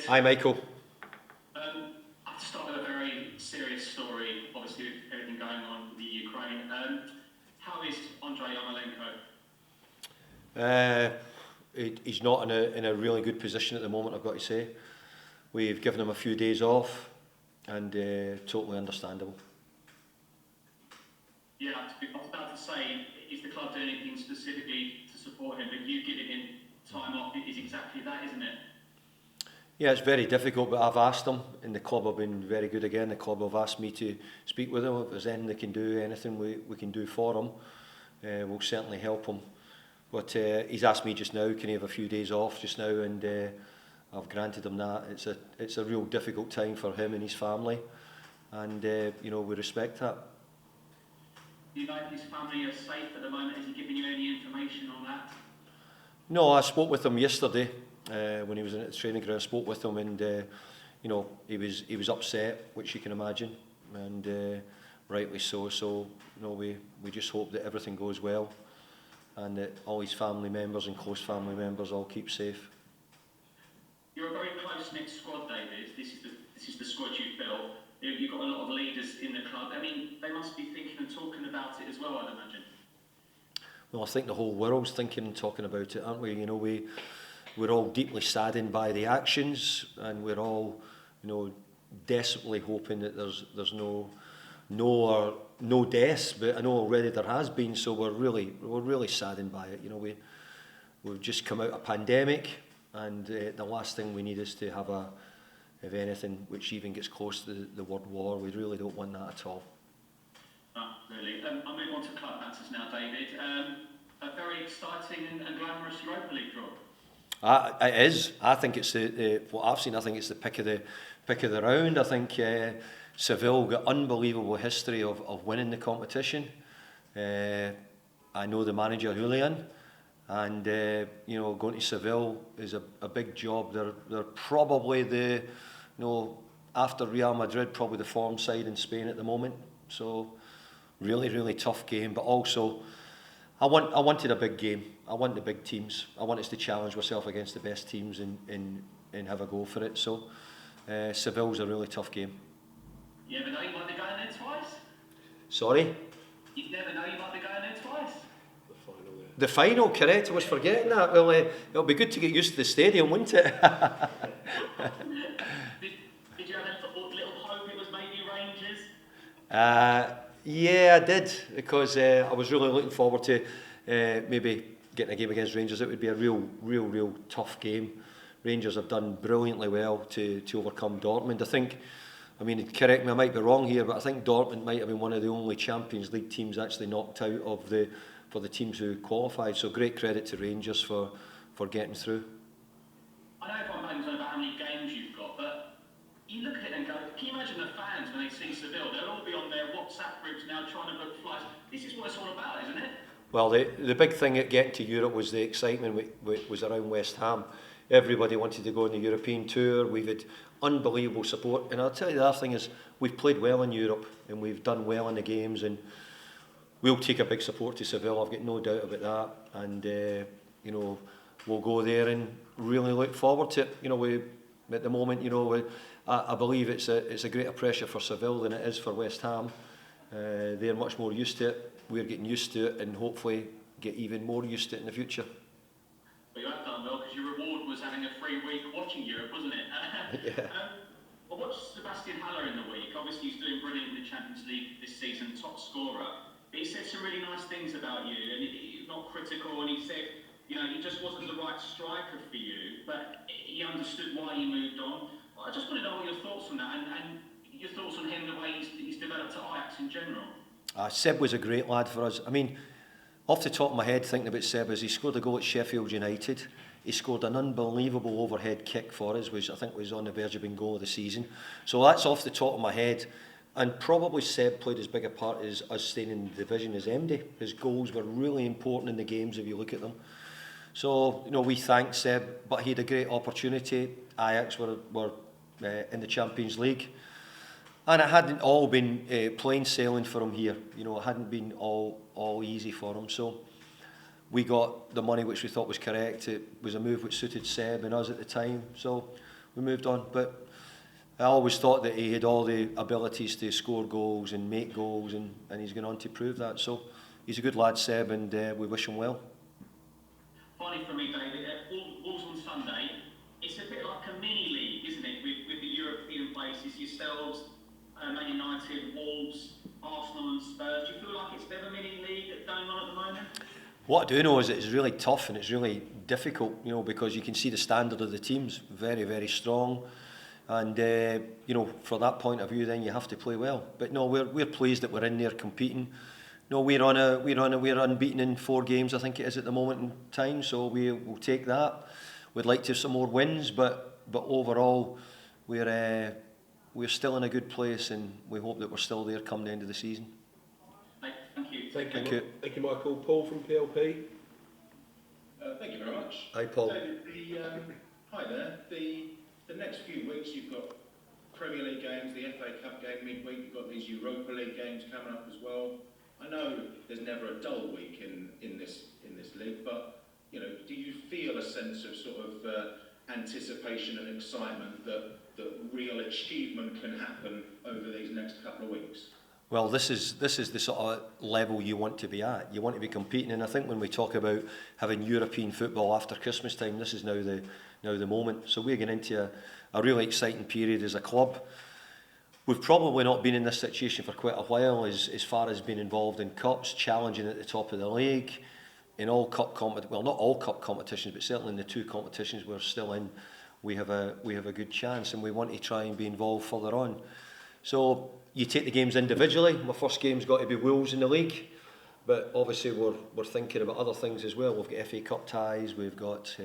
Hi, Michael. I'll start with a very serious story, obviously with everything going on with the Ukraine. How is Andrei Yarmolenko? Uh, he's not in a really good position at the moment, I've got to say. We've given him a few days off, and totally understandable. Yeah, I was about to say, is the club doing anything specifically to support him? But you giving him time off is exactly that, isn't it? Yeah, it's very difficult, but I've asked them, and the club have been very good again. The club have asked me to speak with him. If there's anything they can do, anything we can do for him, we'll certainly help him. But he's asked me just now, can he have a few days off just now, and I've granted him that. It's a real difficult time for him and his family, and we respect that. Do you know if his family are safe at the moment? Has he given you any information on that? No, I spoke with him yesterday when he was in the training ground. I spoke with him, and he was upset, which you can imagine, and rightly so. So we just hope that everything goes well, and that all his family members and close family members all keep safe. You're a very close-knit squad, David. This is the squad you built. You've got a lot of leaders in the club. I mean, they must be thinking and talking about it as well, I'd imagine. Well, I think the whole world's thinking and talking about it, aren't we? We're all deeply saddened by the actions, and we're all, desperately hoping that there's no deaths. But I know already there has been, so we're really saddened by it. We've just come out of a pandemic, and the last thing we need is to have if anything, which even gets close to the word war. We really don't want that at all. Really. I'll move on to club matters now, David. A very exciting and glamorous Europa League draw. It is. I think it's what I've seen. I think it's the pick of the round. I think Seville got unbelievable history of winning the competition. I know the manager Julian, and going to Seville is a big job. They're probably after Real Madrid, probably the form side in Spain at the moment. So really tough game, but also I wanted a big game. I want the big teams. I want us to challenge ourselves against the best teams and have a go for it. So Seville's a really tough game. You never know, you might be going there twice. Sorry? You never know, you might be going there twice. The final, correct. I was forgetting that. Well, it'll be good to get used to the stadium, won't it? Did you have a little hope it was maybe Rangers? Yeah, I did, because I was really looking forward to maybe getting a game against Rangers. It would be a real tough game. Rangers have done brilliantly well to overcome Dortmund. Correct me, I might be wrong here, but I think Dortmund might have been one of the only Champions League teams actually knocked out for the teams who qualified. So great credit to Rangers for getting through. I know everyone moans about how many games you've got, but you look at it and go, can you imagine the fans when they see Seville? They'll all be on their WhatsApp groups now trying to book flights. This is what it's all about, isn't it? Well, the big thing at getting to Europe was the excitement was around West Ham. Everybody wanted to go on the European tour. We've had unbelievable support. And I'll tell you the other thing is, we've played well in Europe and we've done well in the games, and we'll take a big support to Seville. I've got no doubt about that. And, we'll go there and really look forward to it. At the moment, I believe it's a greater pressure for Seville than it is for West Ham. They're much more used to it. We're getting used to it, and hopefully get even more used to it in the future. Well, you have done well, because your reward was having a free week watching Europe, wasn't it? Yeah. I watched Sebastian Haller in the week. Obviously, he's doing brilliant in the Champions League this season, top scorer. But he said some really nice things about you, and he's not critical, and he said, he just wasn't the right striker for you, but he understood why you moved on. I just want to know what your thoughts on that, and your thoughts on him, the way he's developed at Ajax in general. Seb was a great lad for us. Off the top of my head, thinking about Seb, he scored a goal at Sheffield United. He scored an unbelievable overhead kick for us, which I think was on the verge of being goal of the season. So that's off the top of my head. And probably Seb played as big a part as us staying in the division as MD. His goals were really important in the games if you look at them. So, we thank Seb, but he had a great opportunity. Ajax were in the Champions League. And it hadn't all been plain sailing for him here. It hadn't been all easy for him. So we got the money which we thought was correct. It was a move which suited Seb and us at the time. So we moved on. But I always thought that he had all the abilities to score goals and make goals, and he's going on to prove that. So he's a good lad, Seb, and we wish him well. Finally for me, David, Wolves on Sunday, it's a bit like a mini league, isn't it, with the European places, yourselves, Man United, Wolves, Arsenal and Spurs. Do you feel like it's a bit of a mini league going on at the moment? What I do know is it's really tough and it's really difficult, you know, because you can see the standard of the teams, very, very strong. And, you know, from that point of view, then you have to play well. But no, we're pleased that we're in there competing. No, we're unbeaten in 4 games, I think it is at the moment in time. So we'll take that. We'd like to have some more wins, but overall, we're still in a good place, and we hope that we're still there come the end of the season. Thank you. Thank you, Michael. Paul from PLP. Thank you very much. Hi, Paul. David, hi there. The next few weeks you've got Premier League games, the FA Cup game midweek, you've got these Europa League games coming up as well. I know there's never a dull week in this league, but you know, do you feel a sense of sort of anticipation and excitement that real achievement can happen over these next couple of weeks? Well, this is the sort of level you want to be at. You want to be competing, and I think when we talk about having European football after Christmas time, this is now the moment. So we're getting into a really exciting period as a club. We've probably not been in this situation for quite a while, as far as being involved in cups, challenging at the top of the league, in all cup well, not all cup competitions, but certainly in the 2 competitions we're still in, we have a good chance, and we want to try and be involved further on. So you take the games individually. My first game's got to be Wolves in the league, but obviously we're thinking about other things as well. We've got FA Cup ties. We've got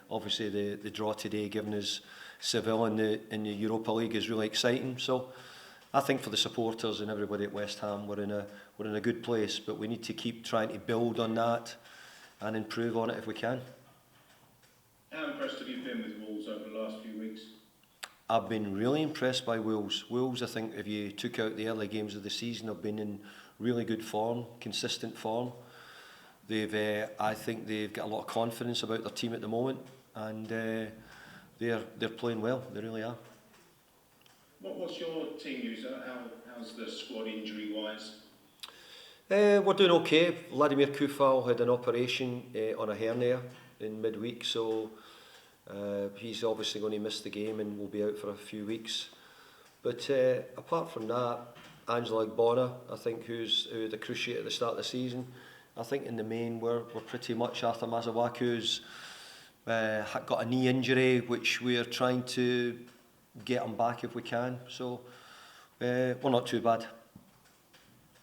obviously the draw today, giving us Seville in the Europa League is really exciting. So I think for the supporters and everybody at West Ham, we're in a good place, but we need to keep trying to build on that and improve on it if we can. How impressed have you been with Wolves over the last few weeks? I've been really impressed by Wolves. Wolves, I think, if you took out the early games of the season, have been in really good form, consistent form. I think they've got a lot of confidence about their team at the moment, and they're playing well. They really are. What's your team news? How's the squad injury-wise? We're doing okay. Vladimir Coufal had an operation on a hernia in midweek, so he's obviously going to miss the game and will be out for a few weeks. But apart from that, Angela Igbona, I think, who the cruciate at the start of the season, I think in the main we're pretty much. Arthur Mazawaku's got a knee injury, which we're trying to get him back if we can. So we're not too bad.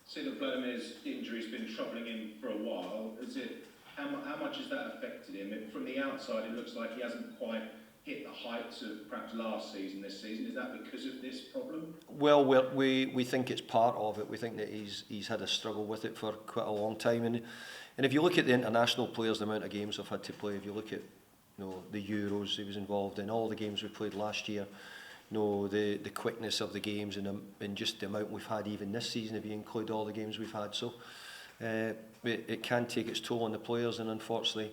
See that Vladimir's injury's been troubling him for a while. How much has that affected him? From the outside, it looks like he hasn't quite hit the heights of perhaps last season, this season. Is that because of this problem? Well, we think it's part of it. We think that he's had a struggle with it for quite a long time. And if you look at the international players, the amount of games they've had to play, if you look at the Euros he was involved in, all the games we played last year, the quickness of the games and just the amount we've had even this season, if you include all the games we've had. So it can take its toll on the players, and unfortunately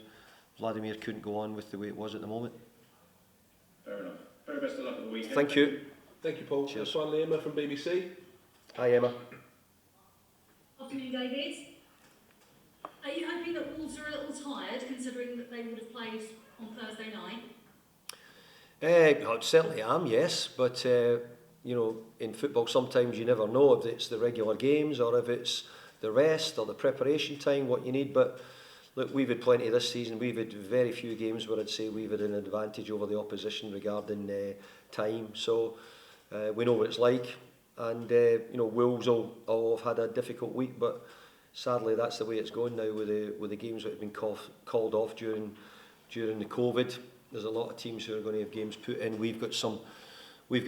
Vladimir couldn't go on with the way it was at the moment. Fair enough. Very best of luck at the weekend. Thank you. Thank you, Paul. Cheers. Finally, Emma from BBC. Hi, Emma. Afternoon, David. Are you hoping that Wolves are a little tired, considering that they would have played on Thursday night? I certainly am, yes, but in football sometimes you never know if it's the regular games or if it's the rest or the preparation time, what you need. But look, we've had plenty this season. We've had very few games where I'd say we've had an advantage over the opposition regarding time. So we know what it's like, and Wolves all have had a difficult week, but sadly that's the way it's going now with the games that have been called off during the COVID. There's a lot of teams who are going to have games put in. We've got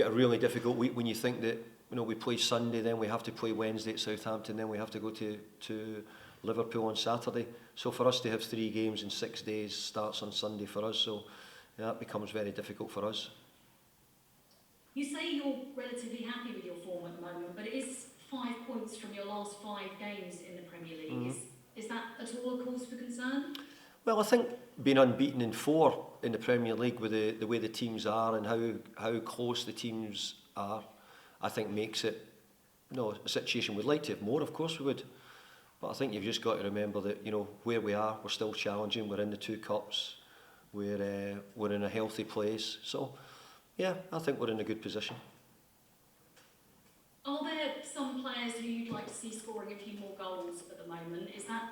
a really difficult week when you think that we play Sunday, then we have to play Wednesday at Southampton, then we have to go to Liverpool on Saturday. So for us to have 3 games in 6 days starts on Sunday for us. So that becomes very difficult for us. You say you're relatively happy with your form at the moment, but it is 5 points from your last 5 games in the Premier League. Is that at all a cause for concern? Well, I think being unbeaten in 4 in the Premier League with the way the teams are and how close the teams are, I think makes it a situation we'd like to have more, of course we would. But I think you've just got to remember that, where we are, we're still challenging, we're in the 2 cups, we're in a healthy place. So, yeah, I think we're in a good position. Are there some players who you'd like to see scoring a few more goals at the moment? Is that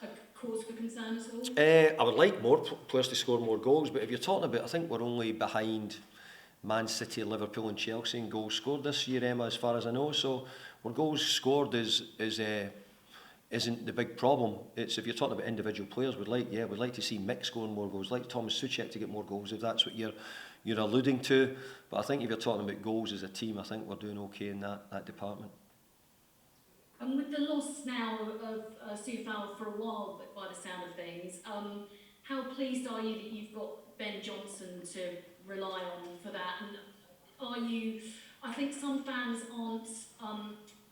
a cause for concern at all? I would like more players to score more goals, but if you're talking about, I think we're only behind Man City, Liverpool and Chelsea in goals scored this year, Emma, as far as I know. So where goals scored isn't the big problem. It's if you're talking about individual players, we'd like to see Mick scoring more goals, like Thomas Souček to get more goals, if that's what you're alluding to. But I think if you're talking about goals as a team, I think we're doing okay in that department. And with the loss now of Coufal for a while, by the sound of things, how pleased are you that you've got Ben Johnson to rely on for that? And I think some fans aren't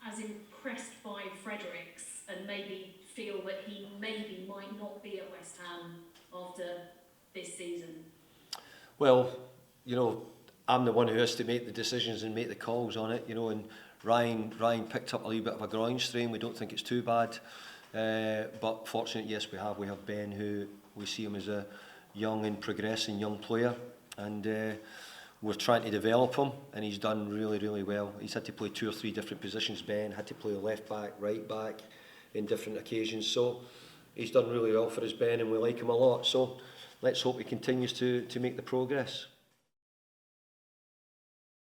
as impressed by Fredericks and maybe feel that he might not be at West Ham after this season. Well, I'm the one who has to make the decisions and make the calls on it, and Ryan picked up a little bit of a groin strain. We don't think it's too bad, but fortunately, yes, we have Ben, who we see him as a young and progressing young player, and we're trying to develop him, and he's done really, really well. He's had to play 2 or 3 different positions. Ben had to play left back, right back in different occasions, so he's done really well for us, Ben, and we like him a lot. So let's hope he continues to make the progress.